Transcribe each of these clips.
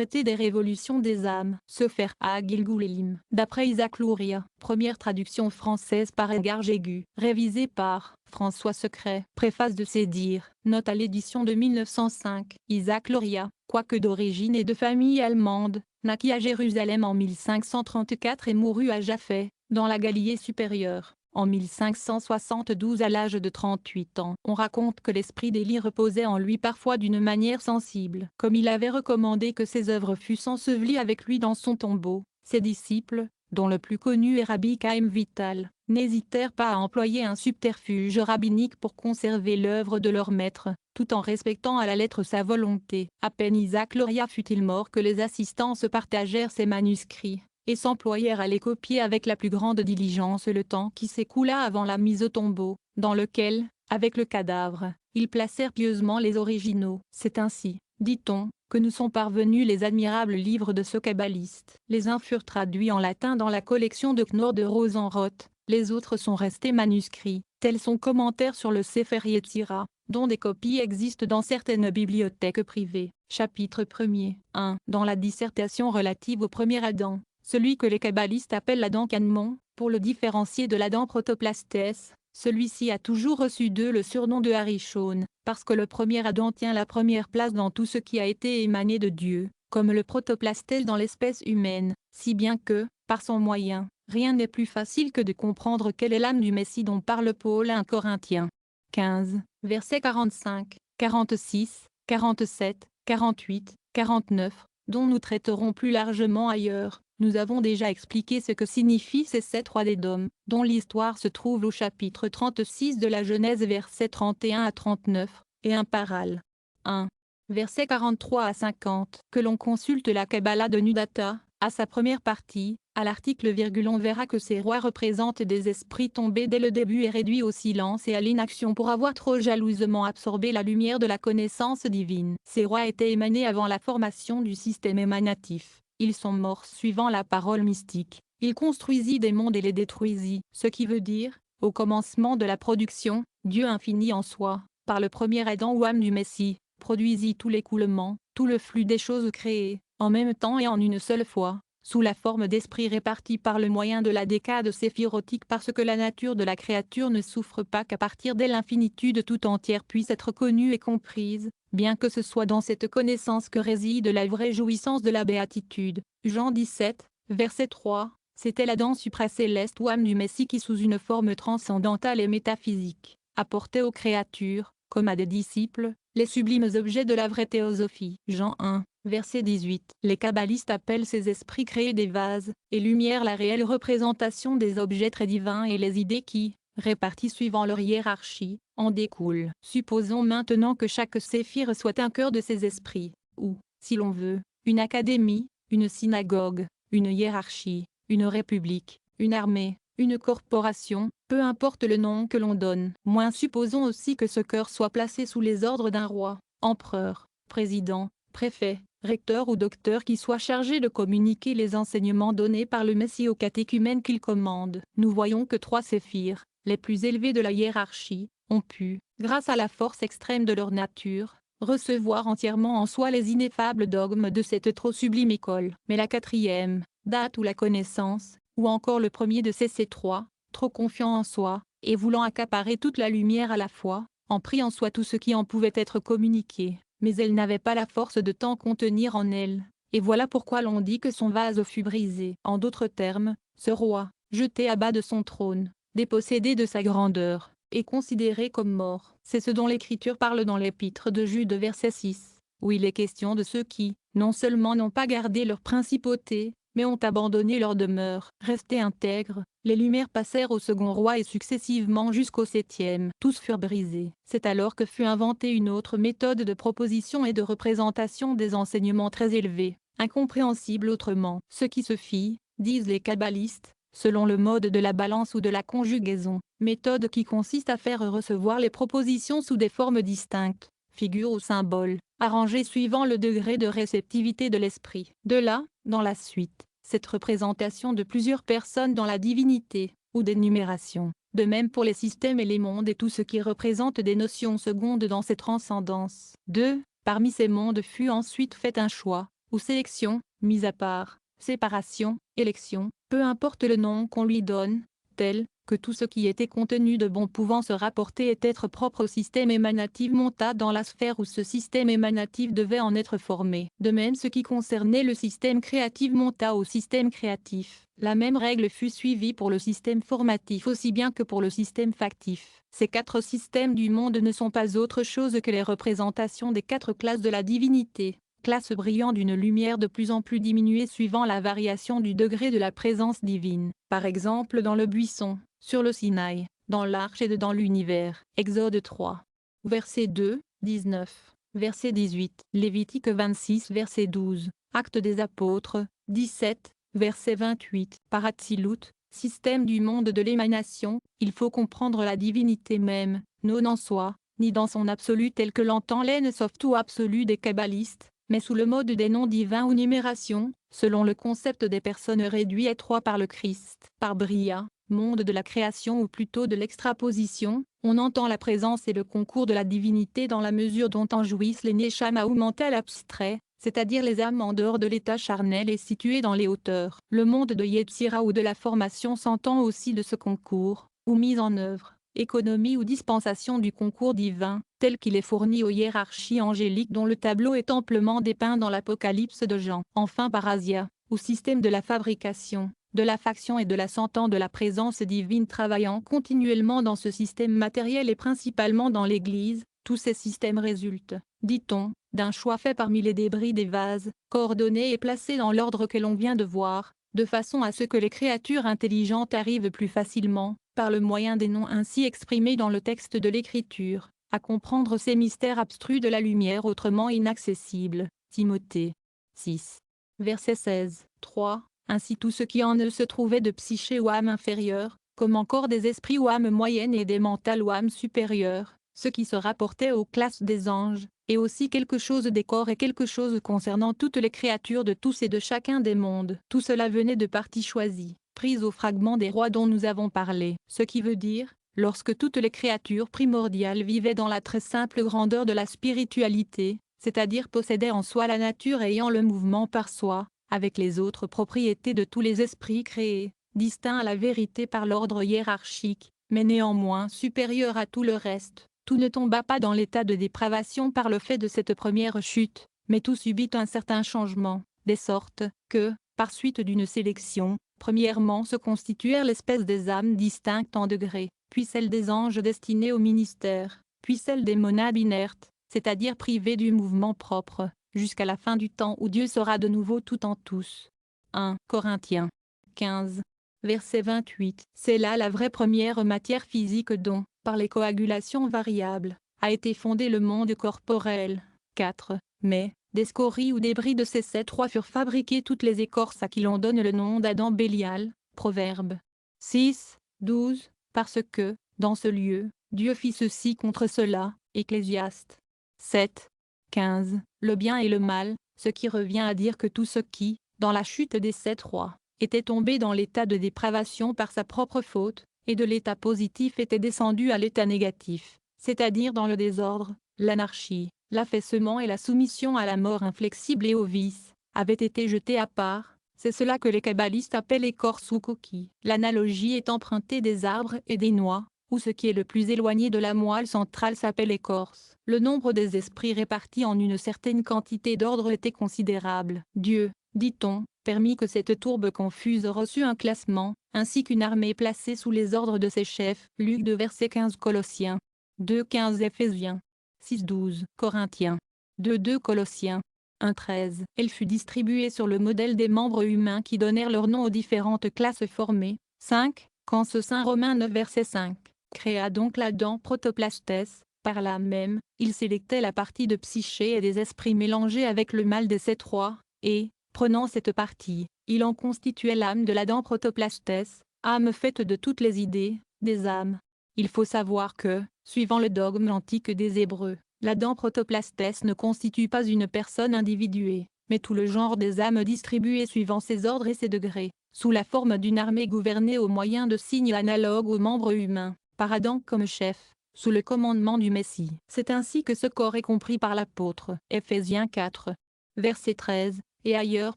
traité des révolutions des âmes, Sefer HaGilgulim, d'après Isaac Luria, première traduction française par Edgar Jégu, révisée par François Secret, préface de Sédir, note à l'édition de 1905. Isaac Luria, quoique d'origine et de famille allemande, naquit à Jérusalem en 1534 et mourut à Jaffé, dans la Galilée supérieure, en 1572 à l'âge de 38 ans. On raconte que l'esprit d'Élie reposait en lui parfois d'une manière sensible. Comme il avait recommandé que ses œuvres fussent ensevelies avec lui dans son tombeau, ses disciples, dont le plus connu est Rabbi Chaim Vital, n'hésitèrent pas à employer un subterfuge rabbinique pour conserver l'œuvre de leur maître, tout en respectant à la lettre sa volonté. À peine Isaac Luria fut-il mort que les assistants se partagèrent ses manuscrits, et s'employèrent à les copier avec la plus grande diligence le temps qui s'écoula avant la mise au tombeau, dans lequel, avec le cadavre, ils placèrent pieusement les originaux. C'est ainsi, dit-on, que nous sont parvenus les admirables livres de ce kabbaliste. Les uns furent traduits en latin dans la collection de Knorr de Rosenroth, les autres sont restés manuscrits, tel son commentaire sur le Sefer Yetzira, dont des copies existent dans certaines bibliothèques privées. Chapitre 1er 1. Dans la dissertation relative au premier Adam, celui que les kabbalistes appellent l'Adam Kadmon, pour le différencier de l'Adam Protoplastes, celui-ci a toujours reçu d'eux le surnom de Harishon, parce que le premier Adam tient la première place dans tout ce qui a été émané de Dieu, comme le protoplastel dans l'espèce humaine, si bien que, par son moyen, rien n'est plus facile que de comprendre quelle est l'âme du Messie dont parle Paul à 1 Corinthiens 15, versets 45, 46, 47, 48, 49, dont nous traiterons plus largement ailleurs. Nous avons déjà expliqué ce que signifient ces 7 rois d'Édom, dont l'histoire se trouve au chapitre 36 de la Genèse versets 31 à 39, et un paral. 1. Versets 43 à 50. Que l'on consulte la Kabbalah de Nudata, à sa première partie, à l'article « on verra que ces rois représentent des esprits tombés dès le début et réduits au silence et à l'inaction pour avoir trop jalousement absorbé la lumière de la connaissance divine. Ces rois étaient émanés avant la formation du système émanatif. Ils sont morts suivant la parole mystique. Il construisit des mondes et les détruisit. Ce qui veut dire, au commencement de la production, Dieu infini en soi, par le premier Adam ou âme du Messie, produisit tout l'écoulement, tout le flux des choses créées, en même temps et en une seule fois, sous la forme d'esprits répartis par le moyen de la décade séphirotique parce que la nature de la créature ne souffre pas qu'à partir d'elle l'infinitude tout entière puisse être connue et comprise, bien que ce soit dans cette connaissance que réside la vraie jouissance de la béatitude. Jean 17, verset 3, c'était l'Adam supracéleste ou âme du Messie qui sous une forme transcendantale et métaphysique, apportait aux créatures, comme à des disciples, les sublimes objets de la vraie théosophie. Jean 1, verset 18. Les kabbalistes appellent ces esprits créés des vases, et lumière la réelle représentation des objets très divins et les idées qui, réparties suivant leur hiérarchie, en découlent. Supposons maintenant que chaque séphire soit un cœur de ces esprits, ou, si l'on veut, une académie, une synagogue, une hiérarchie, une république, une armée, une corporation, peu importe le nom que l'on donne. Moins supposons aussi que ce cœur soit placé sous les ordres d'un roi, empereur, président, préfet, recteur ou docteur qui soit chargé de communiquer les enseignements donnés par le Messie aux catéchumènes qu'il commande. Nous voyons que 3 séphires, les plus élevés de la hiérarchie, ont pu, grâce à la force extrême de leur nature, recevoir entièrement en soi les ineffables dogmes de cette trop sublime école. Mais la 4e, date ou la connaissance, ou encore le premier de ces 3, trop confiant en soi, et voulant accaparer toute la lumière à la fois, en prit en soi tout ce qui en pouvait être communiqué, mais elle n'avait pas la force de tant contenir en elle, et voilà pourquoi l'on dit que son vase fut brisé. En d'autres termes, ce roi, jeté à bas de son trône, dépossédé de sa grandeur, est considéré comme mort. C'est ce dont l'Écriture parle dans l'Épître de Jude verset 6, où il est question de ceux qui, non seulement n'ont pas gardé leur principauté, mais ont abandonné leur demeure. Restés intègres, les lumières passèrent au second roi et successivement jusqu'au 7e. Tous furent brisés. C'est alors que fut inventée une autre méthode de proposition et de représentation des enseignements très élevés, incompréhensibles autrement. Ce qui se fit, disent les kabbalistes, selon le mode de la balance ou de la conjugaison, méthode qui consiste à faire recevoir les propositions sous des formes distinctes, figures ou symboles, arrangés suivant le degré de réceptivité de l'esprit. De là, dans la suite, cette représentation de plusieurs personnes dans la divinité, ou des numérations. De même pour les systèmes et les mondes et tout ce qui représente des notions secondes dans ces transcendances. 2. Parmi ces mondes fut ensuite fait un choix, ou sélection, mise à part, séparation, élection, peu importe le nom qu'on lui donne, tel que tout ce qui était contenu de bon pouvant se rapporter et être propre au système émanatif monta dans la sphère où ce système émanatif devait en être formé. De même ce qui concernait le système créatif monta au système créatif. La même règle fut suivie pour le système formatif aussi bien que pour le système factif. Ces quatre systèmes du monde ne sont pas autre chose que les représentations des quatre classes de la divinité. Classe brillant d'une lumière de plus en plus diminuée suivant la variation du degré de la présence divine. Par exemple dans le buisson, sur le Sinaï, dans l'arche et dans l'univers. Exode 3. Verset 2, 19. Verset 18. Lévitique 26 verset 12. Actes des apôtres, 17, verset 28. Paratsilut, système du monde de l'émanation, il faut comprendre la divinité même, non en soi, ni dans son absolu tel que l'entend l'En Sof tout absolu des kabbalistes, mais sous le mode des noms divins ou numération, selon le concept des personnes réduits à trois par le Christ. Par Bria, monde de la création ou plutôt de l'extraposition, on entend la présence et le concours de la divinité dans la mesure dont en jouissent les neshama ou mental abstrait, c'est-à-dire les âmes en dehors de l'état charnel et situées dans les hauteurs. Le monde de Yetzira ou de la formation s'entend aussi de ce concours, ou mise en œuvre, économie ou dispensation du concours divin, tel qu'il est fourni aux hiérarchies angéliques dont le tableau est amplement dépeint dans l'Apocalypse de Jean. Enfin par Asia, ou système de la fabrication, de la faction et de la sentant de la présence divine travaillant continuellement dans ce système matériel et principalement dans l'Église, tous ces systèmes résultent, dit-on, d'un choix fait parmi les débris des vases, coordonnés et placés dans l'ordre que l'on vient de voir, de façon à ce que les créatures intelligentes arrivent plus facilement, par le moyen des noms ainsi exprimés dans le texte de l'Écriture, à comprendre ces mystères abstrus de la lumière autrement inaccessibles. Timothée 6. Verset 16. 3. Ainsi tout ce qui en eux se trouvait de psyché ou âme inférieure, comme encore des esprits ou âmes moyennes et des mentales ou âmes supérieures, ce qui se rapportait aux classes des anges, et aussi quelque chose des corps et quelque chose concernant toutes les créatures de tous et de chacun des mondes. Tout cela venait de parties choisies, prises au fragment des rois dont nous avons parlé, ce qui veut dire, lorsque toutes les créatures primordiales vivaient dans la très simple grandeur de la spiritualité, c'est-à-dire possédaient en soi la nature ayant le mouvement par soi, avec les autres propriétés de tous les esprits créés, distincts à la vérité par l'ordre hiérarchique, mais néanmoins supérieurs à tout le reste. Tout ne tomba pas dans l'état de dépravation par le fait de cette première chute, mais tout subit un certain changement, des sortes que, par suite d'une sélection, premièrement se constituèrent l'espèce des âmes distinctes en degrés, puis celle des anges destinés au ministère, puis celle des monades inertes, c'est-à-dire privées du mouvement propre, jusqu'à la fin du temps où Dieu sera de nouveau tout en tous. 1 Corinthiens 15, verset 28. C'est là la vraie première matière physique dont, par les coagulations variables, a été fondé le monde corporel. 4. Mais, des scories ou débris de ces sept rois furent fabriquées toutes les écorces à qui l'on donne le nom d'Adam Bélial. Proverbe 6, 12. Parce que, dans ce lieu, Dieu fit ceci contre cela. Ecclésiaste 7, 15. Le bien et le mal, ce qui revient à dire que tout ce qui, dans la chute des sept rois, était tombé dans l'état de dépravation par sa propre faute, et de l'état positif était descendu à l'état négatif, c'est-à-dire dans le désordre, l'anarchie, l'affaissement et la soumission à la mort inflexible et au vice, avait été jeté à part. C'est cela que les kabbalistes appellent écorce ou coquille. L'analogie est empruntée des arbres et des noix, où ce qui est le plus éloigné de la moelle centrale s'appelle écorce. Le nombre des esprits répartis en une certaine quantité d'ordre était considérable. Dieu, dit-on, permit que cette tourbe confuse reçût un classement, ainsi qu'une armée placée sous les ordres de ses chefs. Luc 2 verset 15 Colossiens 2 15 Éphésiens 6 12 Corinthiens 2 2 Colossiens 1 13. Elle fut distribuée sur le modèle des membres humains qui donnèrent leur nom aux différentes classes formées. 5. Quand ce Saint Romain 9 verset 5 créa donc l'Adam protoplastes, par là même, il sélectait la partie de psyché et des esprits mélangés avec le mal des sept rois, et, prenant cette partie, il en constituait l'âme de l'Adam protoplastes, âme faite de toutes les idées, des âmes. Il faut savoir que, suivant le dogme antique des Hébreux, l'Adam protoplastes ne constitue pas une personne individuée, mais tout le genre des âmes distribuées suivant ses ordres et ses degrés, sous la forme d'une armée gouvernée au moyen de signes analogues aux membres humains, par Adam comme chef, sous le commandement du Messie. C'est ainsi que ce corps est compris par l'apôtre. Éphésiens 4, verset 13, et ailleurs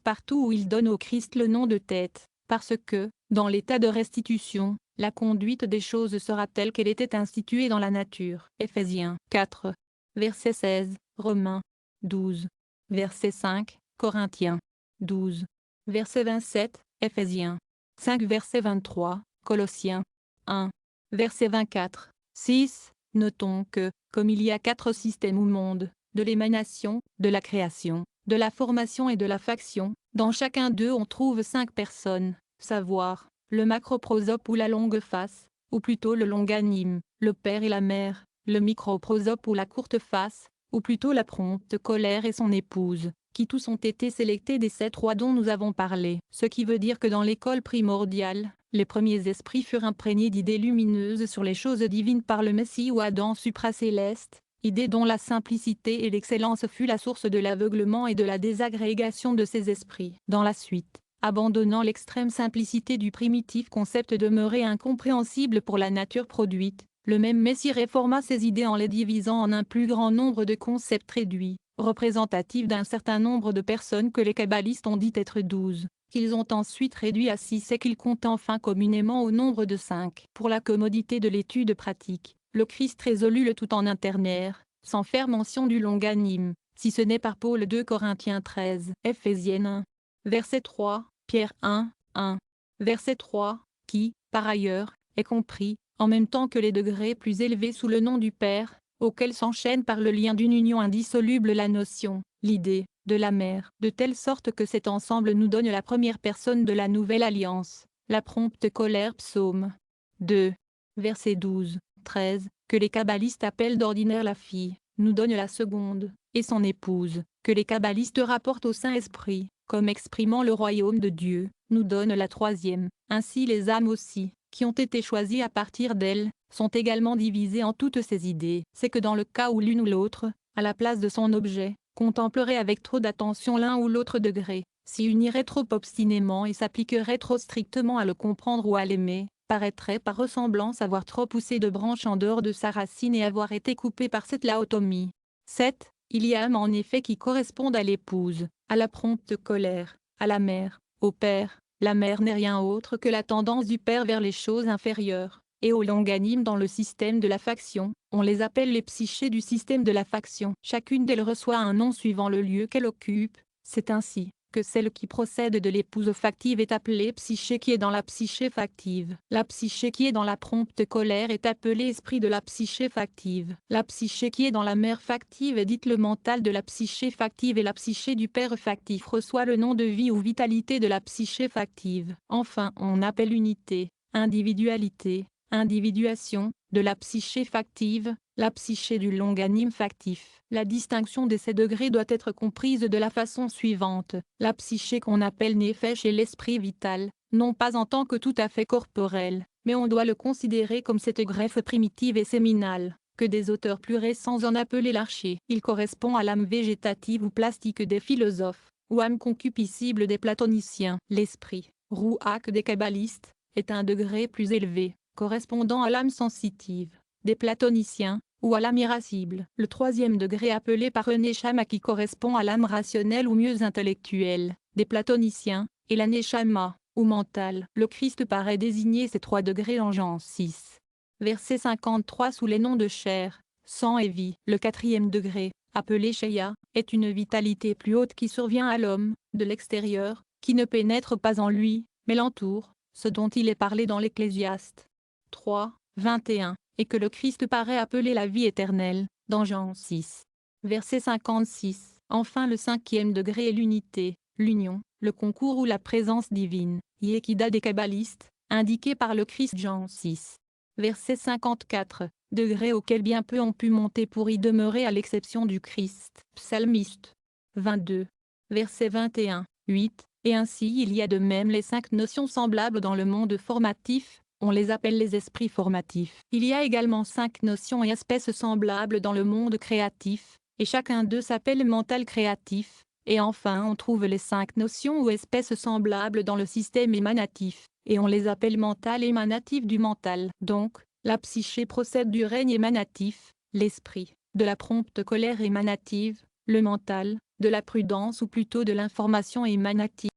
partout où il donne au Christ le nom de tête, parce que, dans l'état de restitution, la conduite des choses sera telle qu'elle était instituée dans la nature. Ephésiens 4. Verset 16, Romains 12. Verset 5, Corinthiens 12. Verset 27, Ephésiens 5. Verset 23, Colossiens 1. Verset 24, 6. Notons que, comme il y a 4 systèmes ou mondes, de l'émanation, de la création, de la formation et de la faction, dans chacun d'eux on trouve 5 personnes, savoir, le macroprosope ou la longue face, ou plutôt le longanime, le père et la mère, le microprosope ou la courte face, ou plutôt la prompte colère et son épouse, qui tous ont été sélectés des 7 rois dont nous avons parlé. Ce qui veut dire que dans l'école primordiale, les premiers esprits furent imprégnés d'idées lumineuses sur les choses divines par le Messie ou Adam supracéleste, idée dont la simplicité et l'excellence fut la source de l'aveuglement et de la désagrégation de ces esprits. Dans la suite, abandonnant l'extrême simplicité du primitif concept demeuré incompréhensible pour la nature produite, le même Messie réforma ces idées en les divisant en un plus grand nombre de concepts réduits, représentatifs d'un certain nombre de personnes que les kabbalistes ont dit être 12, qu'ils ont ensuite réduit à 6 et qu'ils comptent enfin communément au nombre de 5. Pour la commodité de l'étude pratique, le Christ résolut le tout en un ternaire, sans faire mention du longanime, si ce n'est par Paul 2 Corinthiens 13, Ephésiens 1. Verset 3, Pierre 1, 1. Verset 3, qui, par ailleurs, est compris, en même temps que les degrés plus élevés sous le nom du Père, auquel s'enchaîne par le lien d'une union indissoluble la notion, l'idée, de la mère, de telle sorte que cet ensemble nous donne la première personne de la nouvelle alliance, la prompte colère. Psaume 2. Verset 12, 13, que les kabbalistes appellent d'ordinaire la fille, nous donne la seconde, et son épouse, que les kabbalistes rapportent au Saint-Esprit, comme exprimant le royaume de Dieu, nous donne la troisième. Ainsi les âmes aussi, qui ont été choisies à partir d'elles, sont également divisées en toutes ces idées. C'est que dans le cas où l'une ou l'autre, à la place de son objet, contemplerait avec trop d'attention l'un ou l'autre degré, s'y unirait trop obstinément et s'appliquerait trop strictement à le comprendre ou à l'aimer, paraîtrait par ressemblance avoir trop poussé de branches en dehors de sa racine et avoir été coupé par cette laotomie. 7. Il y a âmes en effet qui correspondent à l'épouse, à la prompte colère, à la mère, au père. La mère n'est rien autre que la tendance du père vers les choses inférieures, et au longanime dans le système de la faction, on les appelle les psychés du système de la faction. Chacune d'elles reçoit un nom suivant le lieu qu'elle occupe, c'est ainsi que celle qui procède de l'épouse factive est appelée psyché qui est dans la psyché factive. La psyché qui est dans la prompte colère est appelée esprit de la psyché factive. La psyché qui est dans la mère factive est dite le mental de la psyché factive et la psyché du père factif reçoit le nom de vie ou vitalité de la psyché factive. Enfin, on appelle unité, individualité, individuation, de la psyché factive, la psyché du longanime factif. La distinction de ces degrés doit être comprise de la façon suivante. La psyché qu'on appelle néphesh est l'esprit vital, non pas en tant que tout à fait corporel, mais on doit le considérer comme cette greffe primitive et séminale, que des auteurs plus récents en appelaient l'arché. Il correspond à l'âme végétative ou plastique des philosophes, ou âme concupiscible des platoniciens. L'esprit, rouach des kabbalistes, est un degré plus élevé, correspondant à l'âme sensitive, des platoniciens, ou à l'âme irascible. Le troisième degré appelé par neshama qui correspond à l'âme rationnelle ou mieux intellectuelle, des platoniciens, et la neshama, ou mentale. Le Christ paraît désigner ces 3 degrés en Jean 6. Verset 53 sous les noms de chair, sang et vie. Le 4e degré, appelé Sheya, est une vitalité plus haute qui survient à l'homme, de l'extérieur, qui ne pénètre pas en lui, mais l'entoure, ce dont il est parlé dans l'Ecclésiaste 3, 21, et que le Christ paraît appeler la vie éternelle, dans Jean 6. Verset 56. Enfin le 5e degré est l'unité, l'union, le concours ou la présence divine, Yekida des kabbalistes, indiqué par le Christ Jean 6. Verset 54, degré auquel bien peu ont pu monter pour y demeurer à l'exception du Christ. Psalmiste 22. Verset 21, 8. Et ainsi il y a de même les 5 notions semblables dans le monde formatif, on les appelle les esprits formatifs. Il y a également 5 notions et espèces semblables dans le monde créatif, et chacun d'eux s'appelle mental créatif, et enfin on trouve les 5 notions ou espèces semblables dans le système émanatif, et on les appelle mental émanatif du mental. Donc, la psyché procède du règne émanatif, l'esprit, de la prompte colère émanative, le mental, de la prudence ou plutôt de l'information émanative.